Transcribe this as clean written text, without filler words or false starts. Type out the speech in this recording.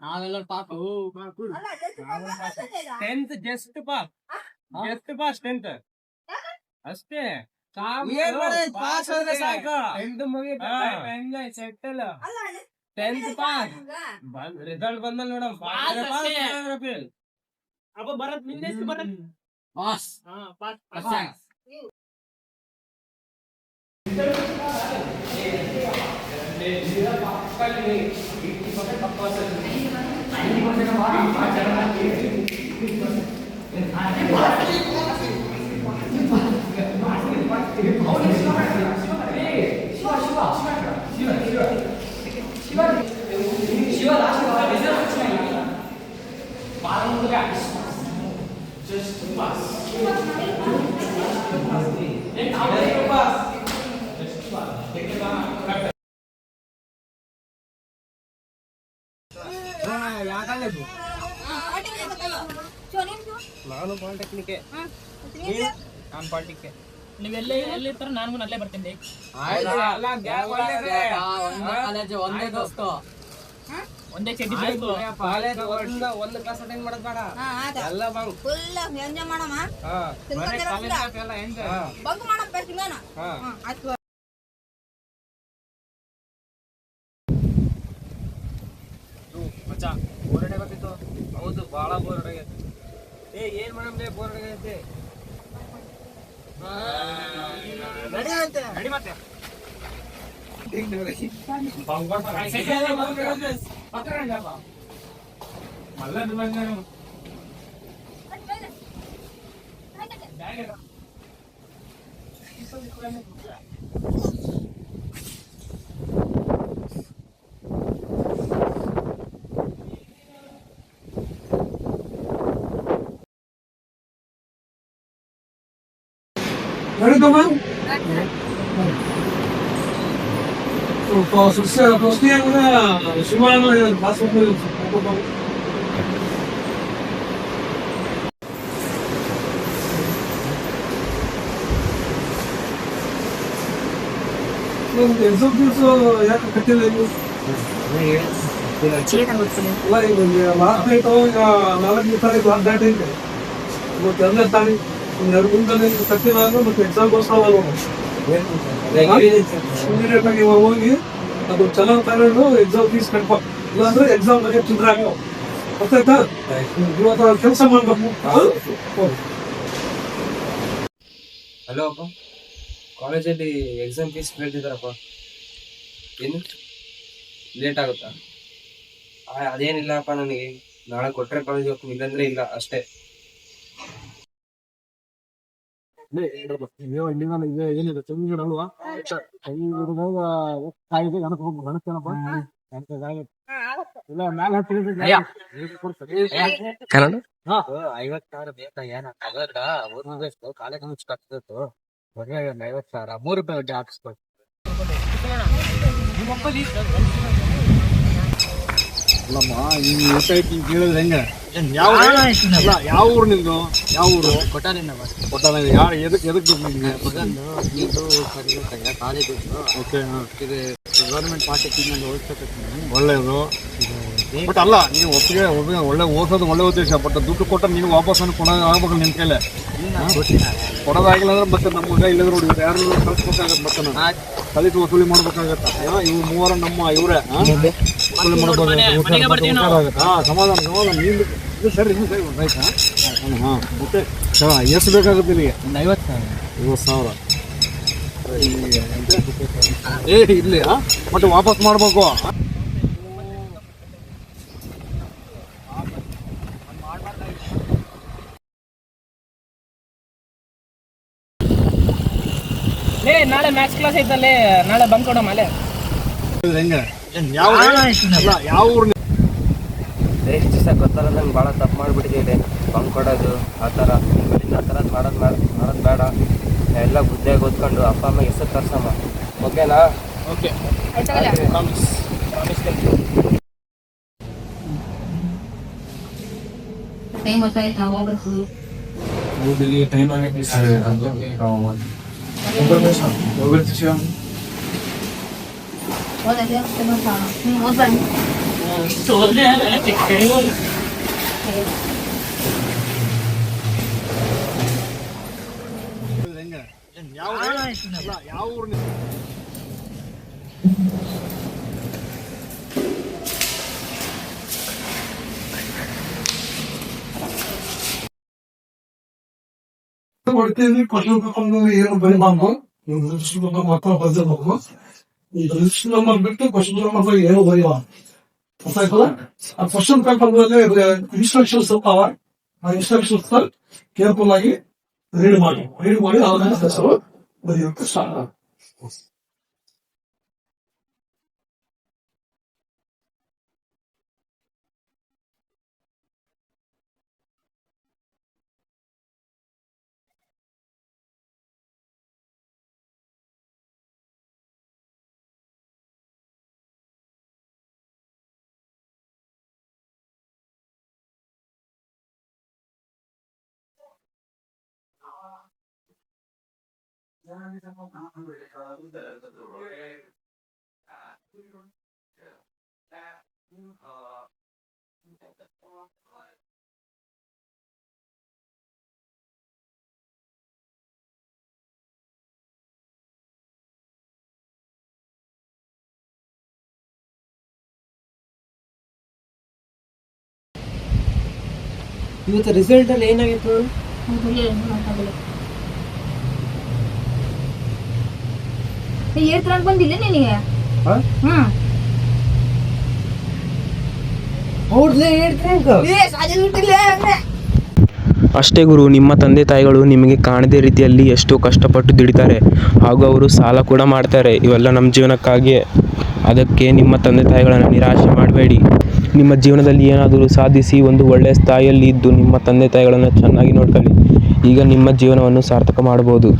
ನಾವೆಲ್ಲರೂ ಪಾಪು tenth just pass tenth ಅಷ್ಟೇ ಪಾಸ್ ಆದ್ರೆ ಸಾಕು ಸೆಟಲ್ ಟೆಂತ್ ಪಾಸ್ ರಿಸಲ್ಟ್ ಬಂದಲ್ಲಿ ನೋಡಮ್ ಅಪ್ಪ ಬರತ್ ನಿಂದೆ ಬರತ್ ಪಾಸ್ ಪಾಸ್ ನಾನು ಪಾಲಿಟೆಕ್ನಿಕ್ ನಾನು ಪಾಲಿಟಿಕ್ ನೀವೆಲ್ಲ ಎಲ್ಲಿರ್ತಾರ ನಾನು ಅಲ್ಲೇ ಬರ್ತೀನಿ ಒಂದೇ ದೋಸ್ತ ಒಂದೇ ಚಡ್ಡಿ ಒಂದು ಕ್ಲಾಸ್ ಅಟೆಂಡ್ ಮಾಡೋದ್ ಬೇಡ ಎಲ್ಲ ಬಂಕ್ ಫುಲ್ ಎಂಜಾಯ್ ಮಾಡಮ್ಮ ಬಂಕ್ ಮಾಡಪ್ಪ ಮಚ್ಚ ಬೋರ್ ಹೊಡೆಯಬೇಕಿತ್ತು ಹೌದು ಭಾಳ ಬೋರ್ ಹೊಡೆಯತ್ತೆ ಏನ್ ಮಾಡಮ್ರೆ ಬೋರ್ ಹೊಡೆಯತ್ತೆ ನಡಿ ಮತ್ತೆ ಯಾಕೆ ಕಟ್ಟಿಲ್ಲ ಲಾಸ್ಟ್ ನೈಟ್ ಈಗ 4ನೇ ತಾರೀಕು ಲಾಸ್ಟ್ ಡೇಟ್ ಐತೆ ಮತ್ತೆ 2ನೇ ತಾರೀಕು 2 ದಿನದಲ್ಲಿ ಕಟ್ಟಿಲ್ಲ ಮತ್ತೆ ಎಕ್ಸಾಮ್ಗೋಸ್ಕರ ಇಮಿಡಿಯೇಟ್ ಆಗಿ ಹೋಗಿ ಅದು ಚೆನ್ನಾಗಿ ತಗೊಂಡು ಎಕ್ಸಾಮ್ ಫೀಸ್ ಕಟ್ಕೊ ಇಲ್ಲಾಂದ್ರೆ ಎಕ್ಸಾಮ್ ಬಗ್ಗೆ ಚಿಂತೆ ಆಗೋ ಗೊತ್ತಾಯ್ತಾ ಇವತ್ತು ಕೆಲಸ ಮಾಡ್ಬೇಕು. ಹಲೋ ಅಪ್ಪ ಕಾಲೇಜಲ್ಲಿ ಎಕ್ಸಾಮ್ ಫೀಸ್ ಕೇಳ್ತಿದ್ದಾರಪ್ಪ ಏನು ಲೇಟ್ ಆಗುತ್ತಾ ಅದೇನಿಲ್ಲಪ್ಪ ನನಗೆ ನಾಳೆ ಕೊಟ್ಟರೆ ಕಾಲೇಜ್ ಹೋಗ್ತೀನಿ ಇಲ್ಲಾಂದ್ರೆ ಇಲ್ಲ ಅಷ್ಟೇ ಏನಿದೆ ತೆಂಗಿನ ಅಲ್ವಾ ಕನ್ನಡ 50,000 ಬೇಕಾ ಏನ ಕಾಲೇಜ್ ಕಟ್ತಿತ್ತು ಹೊರಗೆ 50,000 3 ರೂಪಾಯಿ ಬಡ್ಡಿ ಹಾಕಿಸ್ಬೇಕು ಅಲ್ಲಮ್ಮ ಈ ಕೇಳಿದ್ರೆ ಹೆಂಗ ಯಾವ ಊರು ನಿಂದು ಯಾವ ಊರು ಕೊಟ್ಟಾನ ಯಾರು ಎದಕ್ಕೆ ಮಗಂದು ನೀರು ಕಾಲೇಜ್ ಓಕೆ ಇದು ಗೌರ್ಮೆಂಟ್ ಪಾಲಿಟೆಕ್ನಿಕ್ ಓದಿಸ್ಬೇಕಂತ ಒಳ್ಳೇದು ಬಟ್ ಅಲ್ಲ ನೀವು ಒಪ್ಪಿಗೆ ಒಳ್ಳೆ ಓದಿಸೋದು ಒಳ್ಳೆ ಉದ್ದೇಶ ಬಟ್ ದುಡ್ಡು ಕೊಟ್ಟ ನೀವು ವಾಪಸ್ ಆಗ್ಬೇಕು ನಿನ್ನ ಕೈಲೆ ಕೊಡೋದಾಗಿಲ್ಲ ಅಂದ್ರೆ ಮತ್ತೆ ನಮ್ಗೆ ಇಲ್ಲದ್ರೆ ನೋಡಿ ಯಾರು ಕಳಿಸ್ಬೇಕಾಗತ್ತೆ ಮತ್ತೆ ನಾನು ಕಲಿತು ವಸೂಲಿ ಮಾಡ್ಬೇಕಾಗತ್ತ ಇವು ಮೂವರ ನಮ್ಮ ಇವರೇ ವಸೂಲಿ ಮಾಡ್ಬೇಕಾಗತ್ತೆ ಸಮಾಧಾನ ನೀನು ಸರಿ ಆಯ್ತಾ ಹಾಂ ಮತ್ತೆ ಎಷ್ಟು ಬೇಕಾಗುತ್ತೆ ಇಲ್ಲಿಗೆ 50,000 ಇಲ್ಲಿ ಮತ್ತೆ ವಾಪಸ್ ಮಾಡ್ಬೇಕು ನಾಳೆ ಮ್ಯಾಥ್ಸ್ ಕ್ಲಾಸ್ ಐತಲ್ಲೇ ನಾಳೆ ಬಂಕ್ ಕೊಡೋ ಮೇಲೆ ಹೆಂಗ ಯಾವ ಊರು ಎಷ್ಟು ದಿವಸ ಗೊತ್ತಲ್ಲ ನಂಗೆ ಭಾಳ ತಪ್ಪು ಮಾಡಿಬಿಟ್ಟಿದ್ದೀವಿ ಬಂಕ್ ಕೊಡೋದು ಆ ಥರ ಆ ಥರ ಮಾಡೋದು ಬೇಡ ಎಲ್ಲ ಬುದ್ಧಿಯಾಗಿ ಓದ್ಕೊಂಡು ಅಪ್ಪ ಅಮ್ಮಗೆ ಹೆಸರು ತರ್ಸಮ್ಮ ಓಕೆನಾ ಓಕೆ ಪ್ರಾಮಿಸ್ ಟೈಮ್ ಗೊತ್ತಾಯ್ತು ನಾವು ಹೋಗ್ಬೇಕು. ಟೈಮ್ ಆಗೈತಿ ಸರ್. ಓದಕ್ಕೆ ಓದ್ಬಾರ್ದು. ಯಾವ ಊರು ನೀವು? ಹೊಡ್ತೀನಿ ಕ್ವಶನ್ ತಗೊಂಡು ಏನು ಬರಿಬಾರ್ದು. ರಿಜಿಸ್ಟರ್ ನಂಬರ್ ಮಾತ್ರ ಬರ್ದಿರ್ಬೇಕು. ಈ ರಿಜಿಸ್ಟರ್ ನಂಬರ್ ಬಿಟ್ಟು ಕ್ವಶನ್ ನಂಬರ್ ಏನು ಬರೀಬಾರ್ದು. ಗೊತ್ತಾಯ್ತಲ್ಲ? ಆ ಕ್ವಶನ್ ಪೇಪರ್ ಇನ್ಸ್ಟ್ರಕ್ಷನ್ಸ್ ಇರ್ತಾವ. ಆ ಇನ್ಸ್ಟ್ರಕ್ಷನ್ಸ್ ಕೇರ್ಫುಲ್ ಆಗಿ ರೀಡ್ ಮಾಡಿ ಆಮೇಲೆ ಹೆಸರು ಬರೆಯೋಕೆ ಸ್ಟಾರ್ಟ್ ಆಗುತ್ತೆ. ಇವತ್ತು ರಿಸಲ್ಟ್ ಅಲ್ಲಿ ಏನಾಗಿತ್ತು? ಏರ್ ತಗೊಂಡ್ ಬಂದಿಲ್ಲ ನಿನಗೆ? ಹ್ಮ್ ಹೌದ್ಲೇ ಹೇಳ್ತೀನಿ. ಅಷ್ಟೇ ಗುರು, ನಿಮ್ಮ ತಂದೆ ತಾಯಿಗಳು ನಿಮಗೆ ಕಾಣದೇ ರೀತಿಯಲ್ಲಿ ಎಷ್ಟೋ ಕಷ್ಟಪಟ್ಟು ದುಡಿತಾರೆ ಹಾಗೂ ಅವರು ಸಾಲ ಕೂಡ ಮಾಡ್ತಾರೆ, ಇವೆಲ್ಲ ನಮ್ಮ ಜೀವನಕ್ಕಾಗಿಯೇ. ಅದಕ್ಕೆ ನಿಮ್ಮ ತಂದೆ ತಾಯಿಗಳನ್ನು ನಿರಾಶೆ ಮಾಡಬೇಡಿ. ನಿಮ್ಮ ಜೀವನದಲ್ಲಿ ಏನಾದರೂ ಸಾಧಿಸಿ ಒಂದು ಒಳ್ಳೆಯ ಸ್ಥಾಯಿಯಲ್ಲಿ ಇದ್ದು ನಿಮ್ಮ ತಂದೆ ತಾಯಿಗಳನ್ನು ಚೆನ್ನಾಗಿ ನೋಡ್ಕೊಳ್ಳಿ. ಈಗ ನಿಮ್ಮ ಜೀವನವನ್ನು ಸಾರ್ಥಕ ಮಾಡ್ಬೋದು.